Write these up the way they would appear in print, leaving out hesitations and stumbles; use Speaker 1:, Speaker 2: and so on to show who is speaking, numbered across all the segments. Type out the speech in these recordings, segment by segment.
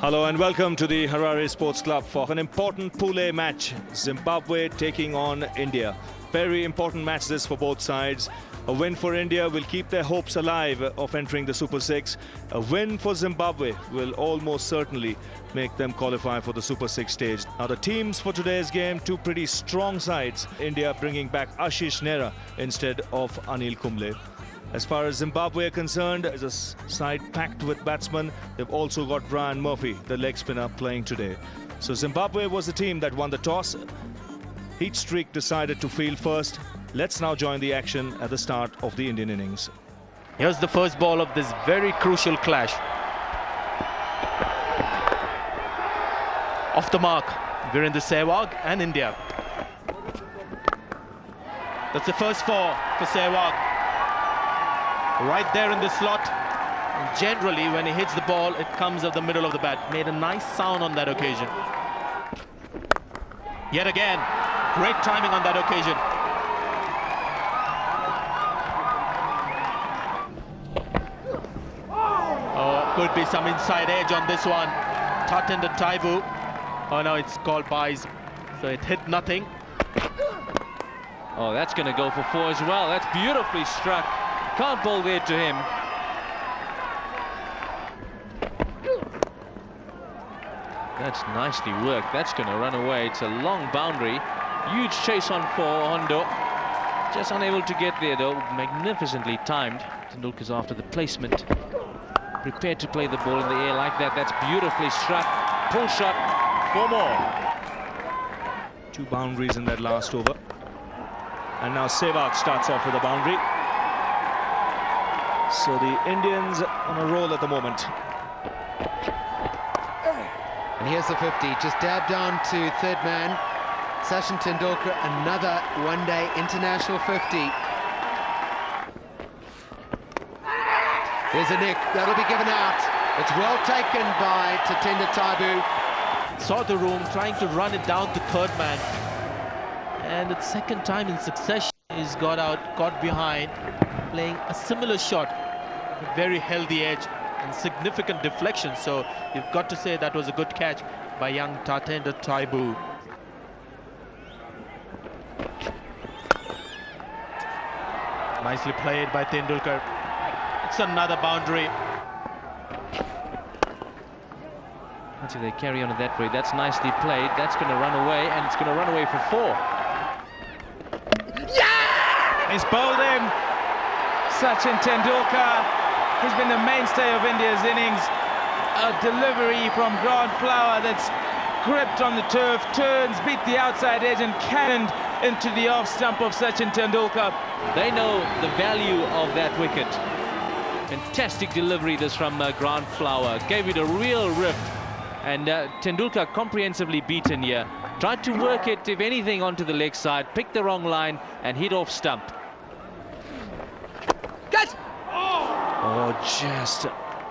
Speaker 1: Hello and welcome to the Harare Sports Club for an important Pool A match. Zimbabwe taking on India. Very important match this for both sides. A win for India will keep their hopes alive of entering the Super 6. A win for Zimbabwe will almost certainly make them qualify for the Super 6 stage. Now the teams for today's game, two pretty strong sides. India bringing back Ashish Nehra instead of Anil Kumble. As far as Zimbabwe are concerned, as a side packed with batsmen, they've also got Brian Murphy, the leg spinner, playing today. So Zimbabwe was the team that won the toss. Heat Streak decided to field first. Let's now join the action at the start of the Indian innings.
Speaker 2: Here's the first ball of this very crucial clash. Off the mark, Virendra Sehwag and India. That's the first four for Sehwag. Right there in the slot. And generally, when he hits the ball, it comes at the middle of the bat. Made a nice sound on that occasion. Yet again, great timing on that occasion. Oh, could be some inside edge on this one. Tatenda Taibu. Oh no, it's called byes. So it hit nothing.
Speaker 3: Oh, that's going to go for four as well. That's beautifully struck. Can't bowl there to him. That's nicely worked. That's going to run away. It's a long boundary. Huge chase on for Hondo. Just unable to get there though. Magnificently timed. Tendulkar's after the placement. Prepared to play the ball in the air like that. That's beautifully struck. Pull shot. Four more.
Speaker 1: Two boundaries in that last over. And now Sehwag starts off with a boundary. So the Indians on a roll at the moment.
Speaker 4: And here's the 50, just dabbed down to third man. Sachin Tendulkar, another one-day international 50. There's a nick, that'll be given out. It's well taken by Tatenda Taibu.
Speaker 2: Saw the room, trying to run it down to third man. And the second time in succession, he's got out, got behind, playing a similar shot. A very healthy edge and significant deflection. So you've got to say that was a good catch by young Tatenda Taibu. Nicely played by Tendulkar. It's another boundary.
Speaker 3: Let's see if they carry on at that rate. That's nicely played. That's going to run away, and it's going to run away for four.
Speaker 5: Yeah! He's bowled him. Sachin Tendulkar. He's been the mainstay of India's innings. A delivery from ground flower that's gripped on the turf, turns, beat the outside edge and cannoned into the off stump of Sachin Tendulkar.
Speaker 3: They know the value of that wicket. Fantastic delivery this from ground flower. Gave it a real rip. And Tendulkar comprehensively beaten here. Tried to work it, if anything, onto the leg side, picked the wrong line and hit off stump.
Speaker 5: Catch!
Speaker 1: Oh, just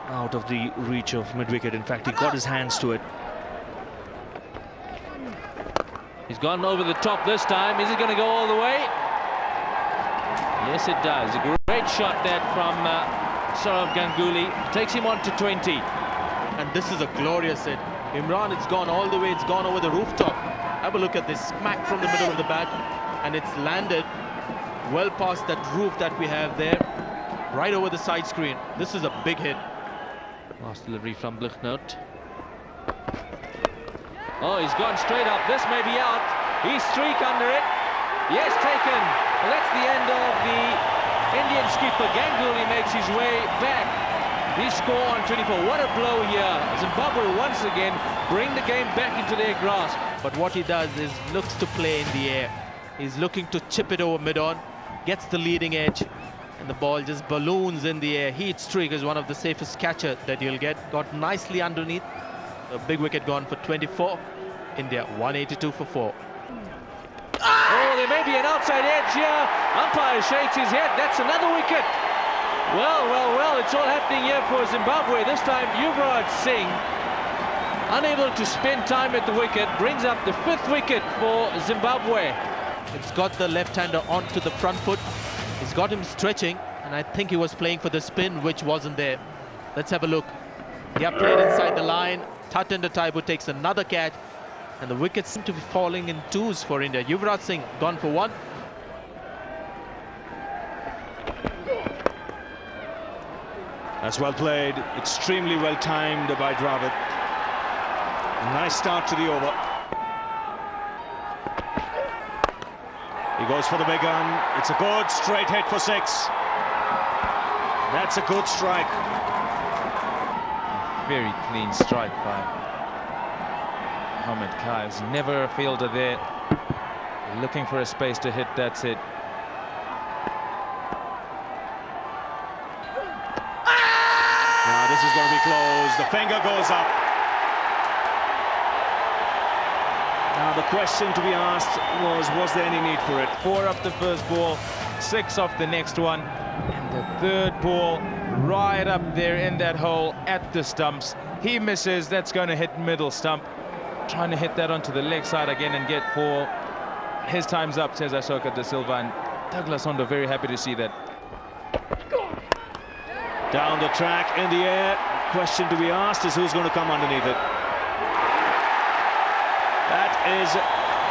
Speaker 1: out of the reach of mid-wicket. In fact, he got his hands to it.
Speaker 3: He's gone over the top this time. Is it going to go all the way? Yes, it does. A great shot there from Saurav Ganguly. Takes him on to 20.
Speaker 2: And this is a glorious hit. Imran, it's gone all the way. It's gone over the rooftop. Have a look at this. Smack from the middle of the bat. And it's landed well past that roof that we have there. Right over the side screen. This is a big hit.
Speaker 3: Last delivery from Blichnout. Oh, he's gone straight up. This may be out. He's streak under it. Yes, taken. Well, that's the end of the Indian skipper. Ganguly makes his way back. He score on 24. What a blow here. Zimbabwe once again bring the game back into their grasp.
Speaker 2: But what he does is looks to play in the air. He's looking to chip it over mid-on. Gets the leading edge. And the ball just balloons in the air. Heat Streak is one of the safest catcher that you'll get. Got nicely underneath. A big wicket gone for 24. India 182 for 4.
Speaker 3: Oh, there may be an outside edge here. Umpire shakes his head. That's another wicket. Well, it's all happening here for Zimbabwe. This time, Yuvraj Singh, unable to spend time at the wicket, brings up the fifth wicket for Zimbabwe.
Speaker 2: It's got the left-hander onto the front foot. It's got him stretching, and I think he was playing for the spin, which wasn't there. Let's have a look. They are played inside the line. Tatenda Taibu takes another catch, and the wickets seem to be falling in twos for India. Yuvraj Singh gone for one.
Speaker 1: That's well played, extremely well timed by Dravid. Nice start to the over. He goes for the big gun. It's a good straight hit for 6. That's a good strike.
Speaker 5: Very clean strike by Mohammad Kais. Never a fielder there. Looking for a space to hit, that's it.
Speaker 1: Now this is going to be close. The finger goes up. Now the question to be asked was there any need for it?
Speaker 5: 4 off the first ball, 6 off the next one, and the third ball right up there in that hole at the stumps. He misses. That's going to hit middle stump. Trying to hit that onto the leg side again and get 4. His time's up, says Ashoka De Silva, and Douglas Hondo very happy to see that.
Speaker 1: Down the track, in the air. Question to be asked is who's going to come underneath it. That is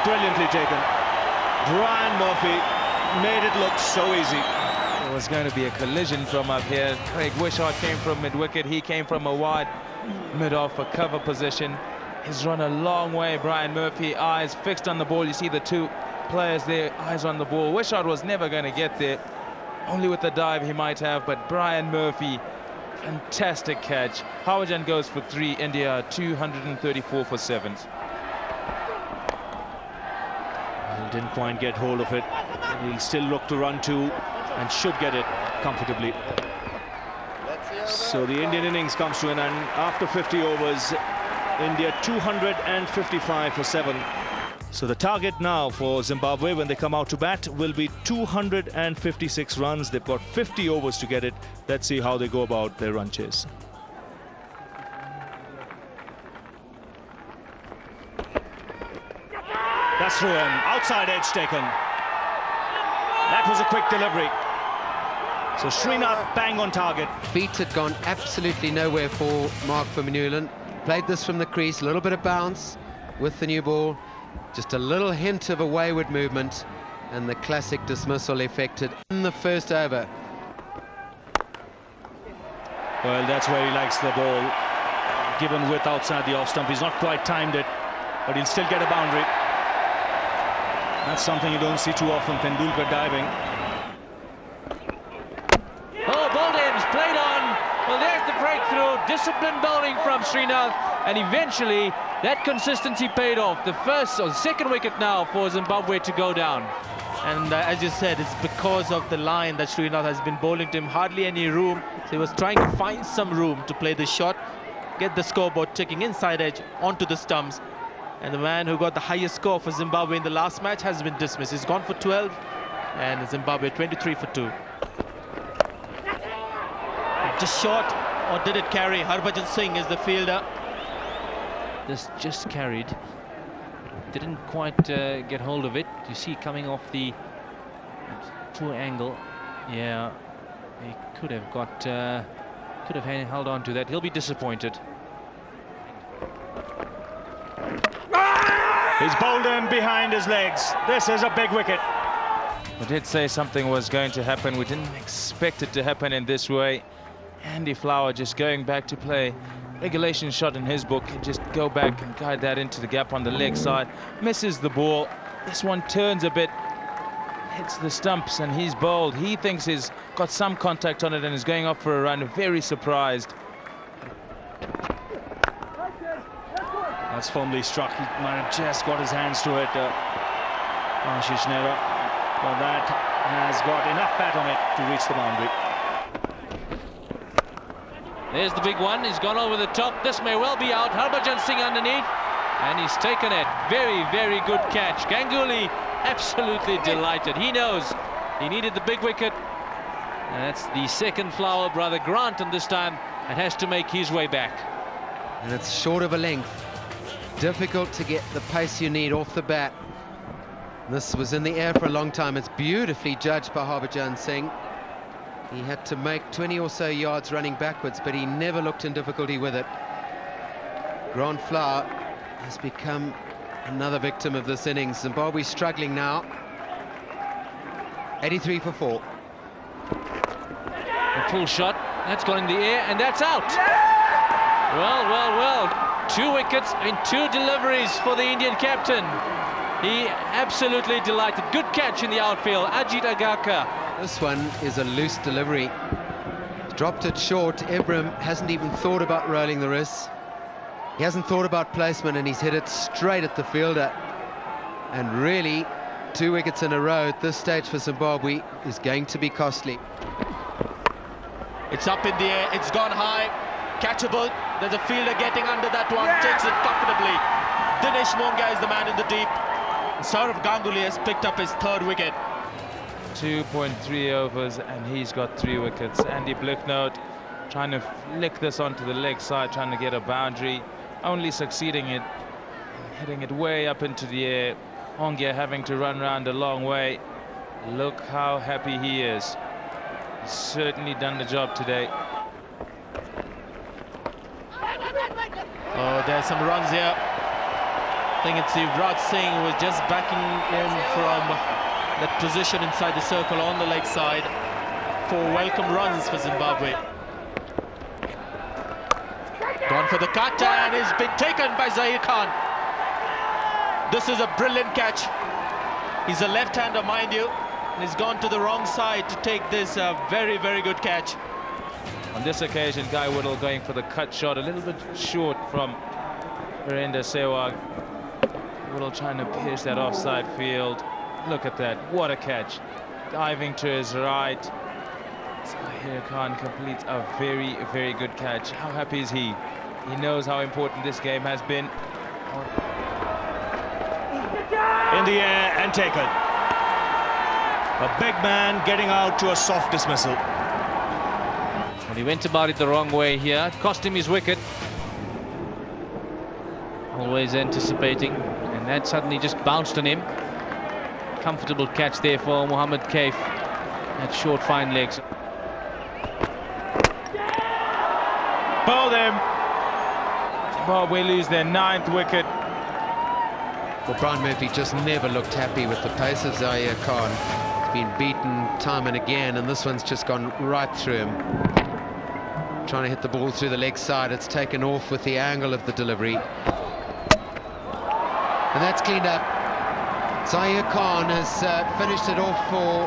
Speaker 1: brilliantly taken. Brian Murphy made it look so easy.
Speaker 5: It was going to be a collision from up here. Craig Wishart came from mid-wicket. He came from a wide mid-off for cover position. He's run a long way, Brian Murphy. Eyes fixed on the ball. You see the 2 players there, eyes on the ball. Wishart was never going to get there. Only with the dive he might have, but Brian Murphy, fantastic catch. Harbhajan goes for 3. India 234 for 7.
Speaker 1: He didn't quite get hold of it. He'll still look to run 2 and should get it comfortably. So the Indian innings comes to an end. After 50 overs, India 255 for 7. So the target now for Zimbabwe when they come out to bat will be 256 runs. They've got 50 overs to get it. Let's see how they go about their run chase. That's through him. Outside edge taken. That was a quick delivery. So Srinath bang on target.
Speaker 4: Feet had gone absolutely nowhere for Mark Vermeulen. Played this from the crease, a little bit of bounce with the new ball. Just a little hint of a wayward movement, and the classic dismissal effected in the first over.
Speaker 1: Well, that's where he likes the ball. Given width outside the off stump. He's not quite timed it, but he'll still get a boundary. That's something you don't see too often, Tendulkar diving.
Speaker 3: Oh, Bolden's played on. Well, there's the breakthrough. Disciplined bowling from Srinath, and eventually that consistency paid off. The first or second wicket now for Zimbabwe to go down.
Speaker 2: And as you said, it's because of the line that Srinath has been bowling to him. Hardly any room. So he was trying to find some room to play the shot, get the scoreboard ticking inside edge onto the stumps. And the man who got the highest score for Zimbabwe in the last match has been dismissed. He's gone for 12, and Zimbabwe 23 for 2. Just short, or did it carry? Harbhajan Singh is the fielder.
Speaker 3: This just carried. Didn't quite get hold of it. You see coming off the poor angle. Yeah, he could have got, could have held on to that. He'll be disappointed.
Speaker 1: He's bowled him behind his legs. This is a big wicket.
Speaker 5: We did say something was going to happen. We didn't expect it to happen in this way. Andy Flower just going back to play. Regulation shot in his book. Just go back and guide that into the gap on the leg side. Misses the ball. This one turns a bit. Hits the stumps and he's bowled. He thinks he's got some contact on it and is going up for a run. Very surprised.
Speaker 1: That's firmly struck. He might have just got his hands to it. Ashish Nehra. But that has got enough bat on it to reach the boundary.
Speaker 3: There's the big one. He's gone over the top. This may well be out. Harbhajan Singh underneath, and he's taken it. Very, very good catch. Ganguly absolutely delighted. He knows he needed the big wicket. And that's the second Flower brother Grant, and this time it has to make his way back.
Speaker 4: And it's short of a length. Difficult to get the pace you need off the bat. This was in the air for a long time. It's beautifully judged by Harbhajan Singh. He had to make 20 or so yards running backwards, but he never looked in difficulty with it. Grant Flower has become another victim of this innings. Zimbabwe struggling now. 83 for 4.
Speaker 3: A full shot, that's gone in the air, and that's out. Well. 2 wickets in 2 deliveries for the Indian captain. He absolutely delighted. Good catch in the outfield, Ajit Agaka.
Speaker 4: This one is a loose delivery. Dropped it short. Ebram hasn't even thought about rolling the wrists. He hasn't thought about placement, and he's hit it straight at the fielder. And really, 2 wickets in a row at this stage for Zimbabwe is going to be costly.
Speaker 2: It's up in the air, it's gone high, catchable. There's a fielder getting under that one, takes it comfortably. Dinesh Monga is the man in the deep. Saurav Ganguly has picked up his 3rd wicket.
Speaker 5: 2.3 overs and he's got 3 wickets. Andy Blicknote trying to flick this onto the leg side, trying to get a boundary, only succeeding it, hitting it way up into the air. Ongia having to run around a long way. Look how happy he is. He's certainly done the job today.
Speaker 2: Oh, there's some runs here. I think it's Yuvraj Singh who was just backing in from that position inside the circle on the leg side for welcome runs for Zimbabwe. Gone for the cut and it's been taken by Zahir Khan. This is a brilliant catch. He's a left-hander, mind you, and he's gone to the wrong side to take this very, very good catch.
Speaker 5: On this occasion, Guy Whittle going for the cut shot, a little bit short from Virender Sehwag. Whittle trying to pierce that offside field. Look at that, what a catch. Diving to his right. Zahir Khan completes a very, very good catch. How happy is he? He knows how important this game has been.
Speaker 1: In the air and taken. A big man getting out to a soft dismissal.
Speaker 3: Well, he went about it the wrong way here. It cost him his wicket. Always anticipating, and that suddenly just bounced on him. Comfortable catch there for Mohammed Kaif. That short, fine legs.
Speaker 5: Bowled him. Zimbabwe lose their 9th wicket.
Speaker 4: Well, Brian Murphy just never looked happy with the pace of Zahir Khan. He's been beaten time and again, and this one's just gone right through him. Trying to hit the ball through the leg side. It's taken off with the angle of the delivery. And that's cleaned up. Zahir Khan has finished it off for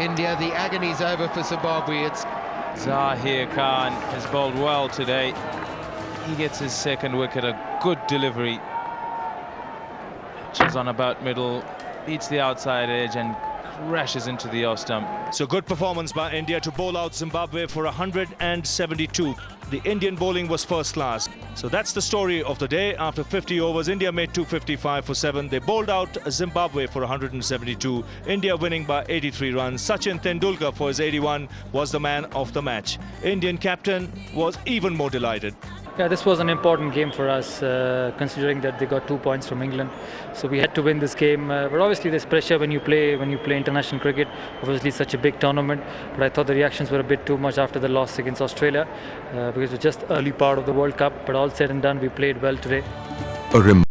Speaker 4: India. The agony's over for Zimbabwe. It's
Speaker 5: Zahir Khan has bowled well today. He gets his 2nd wicket, a good delivery. Pitches on about middle, beats the outside edge and crashes into the off stump.
Speaker 1: So good performance by India to bowl out Zimbabwe for 172. The Indian bowling was first class. So that's the story of the day. After 50 overs, India made 255 for 7. They bowled out Zimbabwe for 172. India winning by 83 runs. Sachin Tendulkar for his 81 was the man of the match. Indian captain was even more delighted.
Speaker 6: Yeah, this was an important game for us, considering that they got 2 points from England. So we had to win this game. But obviously, there's pressure when you play international cricket. Obviously, it's such a big tournament. But I thought the reactions were a bit too much after the loss against Australia, because it was just early part of the World Cup. But all said and done, we played well today.
Speaker 7: A